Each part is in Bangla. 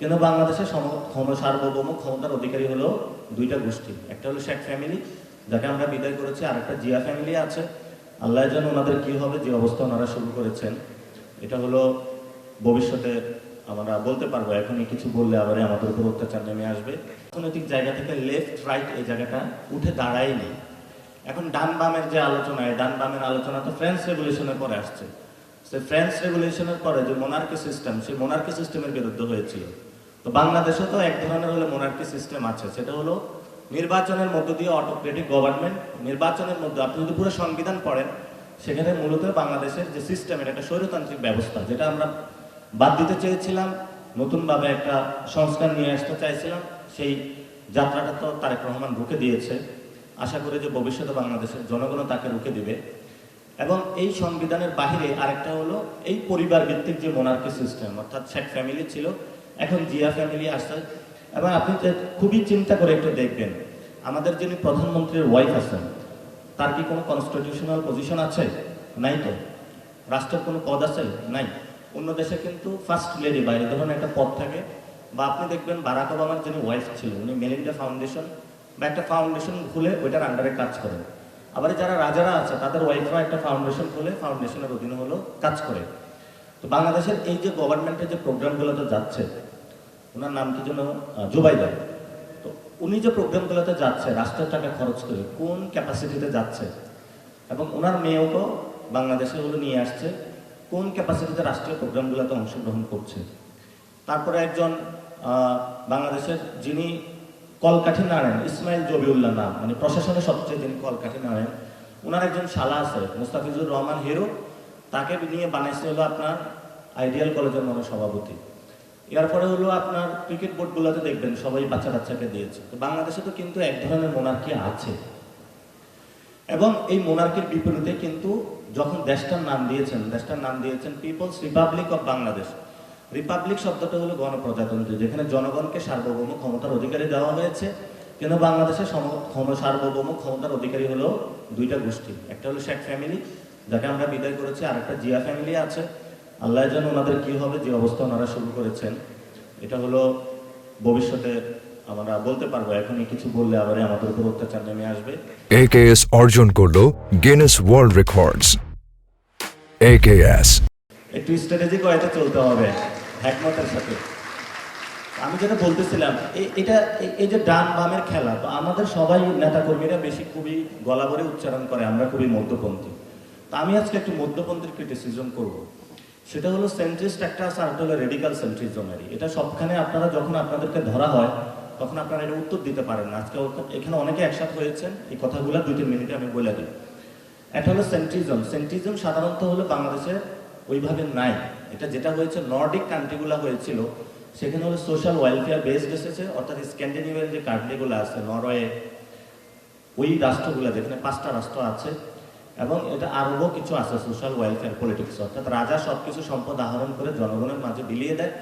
কিন্তু বাংলাদেশের সার্বভৌম ক্ষমতার অধিকারী হলো দুইটা গোষ্ঠী। একটা হলো শেখ ফ্যামিলি, যাকে আমরা বিদায় করেছি, আর একটা জিয়া ফ্যামিলি আছে। আল্লাহ যেন ওনাদের কি হবে, যে অবস্থা ওনারা শুরু করেছেন, এটা হলো ভবিষ্যতে আমরা বলতে পারবো। এখনই কিছু বললে আবার আমাদের উপর অত্যাচার নেমে আসবে। অর্থনৈতিক জায়গা থেকে লেফট রাইট এই জায়গাটা উঠে দাঁড়ায়নি। এখন ডান বামের যে আলোচনা, ডান বামের আলোচনা তো ফ্রেঞ্চ রেভলিউশনের পরে আসছে। সে ফ্রেঞ্চ রেভলিউশনের পরে যে মোনার্কি সিস্টেম, সেই মোনার্কি সিস্টেমের বিরুদ্ধে হয়েছিল। তো বাংলাদেশে তো এক ধরনের হলো মোনার্কি সিস্টেম আছে, সেটা হলো নির্বাচনের মধ্য দিয়ে অটোক্রেটিক গভর্নমেন্ট। নির্বাচনের মধ্যে আপনি যদি পুরো সংবিধান পড়েন, সেখানে মূলত বাংলাদেশের যে সিস্টেম, এটা একটা স্বৈরতান্ত্রিক ব্যবস্থা, যেটা আমরা বাদ দিতে চেয়েছিলাম, নতুনভাবে একটা সংস্কার নিয়ে আসতে চাইছিলাম। সেই যাত্রাটা তো তারেক রহমান রুখে দিয়েছে। আশা করি যে ভবিষ্যতে বাংলাদেশের জনগণ তাকে রুখে দিবে। এবং এই সংবিধানের বাহিরে আরেকটা হলো এই পরিবার ভিত্তিক যে মোনার্কি সিস্টেম, অর্থাৎ শেখ ফ্যামিলি ছিল, এখন জিয়া ফ্যামিলি আসছে। এবং আপনি খুবই চিন্তা করে একটু দেখবেন, আমাদের যিনি প্রধানমন্ত্রীর ওয়াইফ আছেন, তার কি কোনো কনস্টিটিউশনাল পজিশন আছে? নাই। তো রাষ্ট্রের কোনো পদ আছে? নাই। অন্য দেশে কিন্তু ফার্স্ট লেডি বা এই ধরনের একটা পদ থাকে। বা আপনি দেখবেন বারাক ওবামার যিনি ওয়াইফ ছিল, উনি মেলিন্ডা ফাউন্ডেশন বা একটা ফাউন্ডেশন খুলে ওইটার আন্ডারে কাজ করেন। আবার যারা রাজারা আছে, তাদের ওয়াইফরা একটা ফাউন্ডেশন খুলে ফাউন্ডেশনের অধীনে হলো কাজ করে। তো বাংলাদেশের এই যে গভর্নমেন্টের যে প্রোগ্রামগুলোতে যাচ্ছে, ওনার নাম কি যেন, জুবাইদা। তো উনি যে প্রোগ্রামগুলোতে যাচ্ছে রাষ্ট্রের টাকা খরচ করে, কোন ক্যাপাসিটিতে যাচ্ছে, এবং ওনার মেয়েও বাংলাদেশে হলো নিয়ে আসছে, কোন ক্যাপাসিটিতে রাষ্ট্রীয় প্রোগ্রামগুলোতে অংশগ্রহণ করছে। তারপরে একজন বাংলাদেশের যিনি কলকাঠি নাড়েন, ইসমাইল জবিউল্লাহ নাম, মানে প্রশাসনের সবচেয়ে যিনি কলকাঠি নাড়েন, ওনার একজন শালা আছে মুস্তাফিজুর রহমান হিরো, তাকে নিয়ে বানাইছে হলো আপনার আইডিয়াল কলেজের সভাপতি। এরপরে হলো আপনার ক্রিকেট বোর্ডগুলোতে দেখবেন সবাই বাচ্চা বাচ্চাকে দিয়েছে। তো বাংলাদেশে তো কিন্তু এক ধরনের মোনার্কি আছে। এবং এই মোনার্কির বিপরীতে কিন্তু যখন দেশটার নাম দিয়েছেন People's Republic of Bangladesh. Republic শব্দটা হলো গণপ্রজাতন্ত্রী, যেখানে জনগণকে সার্বভৌম ক্ষমতার অধিকারী দেওয়া হয়েছে। কিন্তু বাংলাদেশের সার্বভৌম ক্ষমতার অধিকারী হলো দুইটা গোষ্ঠী। একটা হলো শেখ ফ্যামিলি, যাকে আমরা বিদায় করেছি, আর একটা জিয়া ফ্যামিলি আছে। আল্লাহ যেন ওনাদের কি হবে, যে অবস্থা ওনারা শুরু করেছেন, এটা হলো ভবিষ্যতে আমরা বলতে পারবো। এখনই কিছু বললে আবার আমাদের উপর অত্যাচার নেমে আসবে। AKS অর্জন করলো গিনেস ওয়ার্ল্ড রেকর্ডস। AKS একটু স্ট্র্যাটেজিক ওয়েতে চলতে হবে, হ্যাকমতের সাথে। আমি যেটা বলতেছিলাম, এই যে ডান বামের খেলা, তো আমাদের সবাই নেতাকর্মীরা বেশি খুবই গলা ভরে উচ্চারণ করে আমরা খুবই মধ্যপন্থী। তা আমি আজকে একটু মধ্যপন্থীর ক্রিটিসিজম করব। সেটা হলো সেন্ট্রিস্ট একটা আছে, আর হলো রেডিকাল সেন্ট্রিজমেরই। এটা সবখানে আপনারা যখন আপনাদেরকে ধরা হয়, তখন আপনারা এটা উত্তর দিতে পারেন না। আজকে এখানে অনেকে একসাথে হয়েছেন, এই কথাগুলো 2-3 মিনিটে আমি বলে দিই। একটা হলো সেন্ট্রিজম সাধারণত হলো বাংলাদেশের ওইভাবে নাই। এটা যেটা হয়েছে নর্ডিক কান্ট্রিগুলো হয়েছিল, সেখানে হলো সোশ্যাল ওয়েলফেয়ার বেসড এসেছে। অর্থাৎ স্ক্যান্ডিনেভিয়ান যে কান্ট্রিগুলো আছে, নরওয়ে, ওই রাষ্ট্রগুলো, যেখানে 5টা রাষ্ট্র আছে, এবং এটা আরও কিছু আছে সোশ্যাল ওয়েলফেয়ার পলিটিক্স। অর্থাৎ রাজা সবকিছু সম্পদ আহরণ করে জনগণের মাঝে বিলিয়ে দেয়।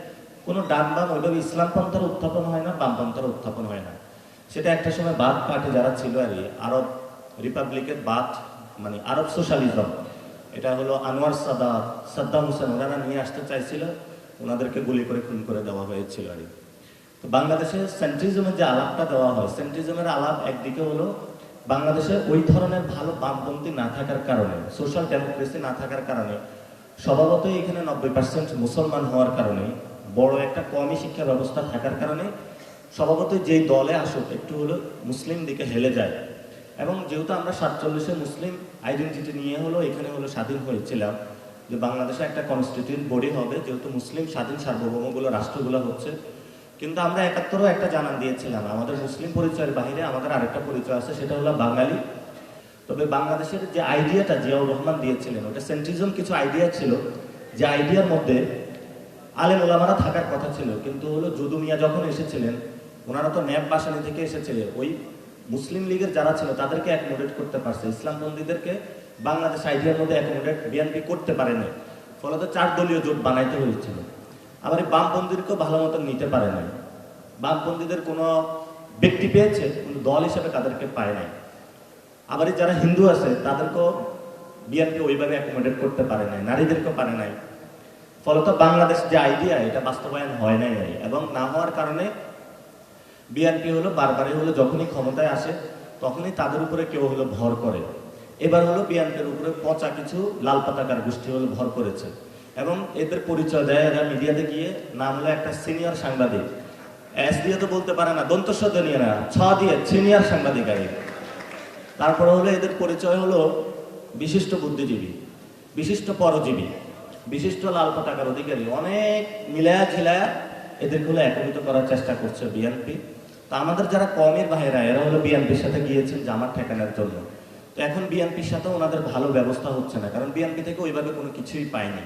কোনো ডান বাম ওইভাবে ইসলামপন্থার উত্থাপন হয় না, বামপন্থার উত্থাপন হয় না। সেটা একটা সময় বাদ পার্টি যারা ছিল আর কি, আরব রিপাবলিকের বাদ, মানে আরব সোশ্যালিজম, এটা হলো আনোয়ার সাদ্দাম হোসেন, ওনারা নিয়ে আসতে চাইছিল, ওনাদেরকে গুলি করে খুন করে দেওয়া হয়েছিল আর কি। তো বাংলাদেশে সেন্ট্রিজমের যে আলাপটা দেওয়া হয়, সেন্ট্রিজমের আলাপ একদিকে হলো বাংলাদেশে ওই ধরনের ভালো বামপন্থী না থাকার কারণে, সোশ্যাল ডেমোক্রেসি না থাকার কারণে, স্বভাবতই এখানে 90% মুসলমান হওয়ার কারণে, বড় একটা কমই শিক্ষা ব্যবস্থা থাকার কারণে, স্বভাবতই যেই দলে আসুক একটু হলো মুসলিম দিকে হেলে যায়। এবং যেহেতু আমরা 47-এ মুসলিম আইডেন্টিটি নিয়ে হলো এখানে হলো স্বাধীন হয়েছিলাম, যে বাংলাদেশে একটা কনস্টিটিউয়েন্ট বডি হবে, যেহেতু মুসলিম স্বাধীন সার্বভৌমগুলো রাষ্ট্রগুলো হচ্ছে। কিন্তু আমরা 71-ও একটা জানান দিয়েছিলাম, আমাদের মুসলিম পরিচয়ের বাইরে আমাদের আরেকটা পরিচয় আছে, সেটা হলো বাঙালি। তবে বাংলাদেশের যে আইডিয়াটা জিয়াউর রহমান দিয়েছিলেন, ওটা সেন্ট্রিজম কিছু আইডিয়া ছিল, যে আইডিয়ার মধ্যে আলেম ওলামারা থাকার কথা ছিল। কিন্তু হলো যদু মিয়া যখন এসেছিলেন, ওনারা তো ন্যাপ বাসানি থেকে এসেছে, ওই মুসলিম লীগের যারা ছিল তাদেরকে অ্যাকোমোডেট করতে পারছে, ইসলামপন্থীদেরকে বাংলাদেশ আইডিয়ার মধ্যে অ্যাকোমোডেট বিএনপি করতে পারেনি। ফলত 4 দলীয় জোট বানাইতে হয়েছিল। আবার এই বামপন্থীদেরকেও ভালো মতন নিতে পারে নাই। বামপন্থীদের কোনো ব্যক্তি পেয়েছে, কিন্তু দল হিসেবে তাদেরকে পায় নাই। আবার যারা হিন্দু আছে তাদেরকেও বিএনপি ওইভাবে অ্যাকোমোডেট করতে পারে নাই, নারীদেরকেও পারে নাই। ফলত বাংলাদেশ যে আইডিয়া এটা বাস্তবায়ন হয় নাই, এবং না হওয়ার কারণে বিএনপি হলো বারবারই হলো যখনই ক্ষমতায় আসে তখনই তাদের উপরে কেউ হলো ভর করে। এবার হলো বিএনপির উপরে পচা কিছু লাল পতাকার গোষ্ঠী হলো ভর করেছে, এবং এদের পরিচয় দেয় এরা মিডিয়াতে গিয়ে, নাম হলো একটা সিনিয়র সাংবাদিক, এস দিয়ে তো বলতে পারে না, দন্তস্বদ নিয়ে না, ছ দিয়ে সিনিয়র সাংবাদিক আর কি। তারপরে হলো এদের পরিচয় হলো বিশিষ্ট বুদ্ধিজীবী, বিশিষ্ট পরজীবী, বিশিষ্ট লাল পতাকার অধিকারী, অনেক মিলায়া ঝিলায়া এদেরগুলো একত্রিত করার চেষ্টা করছে বিএনপি। তা আমাদের যারা কমের ভাইয়েরা এরা হলো বিএনপির সাথে গিয়েছেন জামাত ঠেকানোর জন্য। তো এখন বিএনপির সাথে ওনাদের ভালো ব্যবস্থা হচ্ছে না, কারণ বিএনপি থেকে ওইভাবে কোনো কিছুই পায়নি।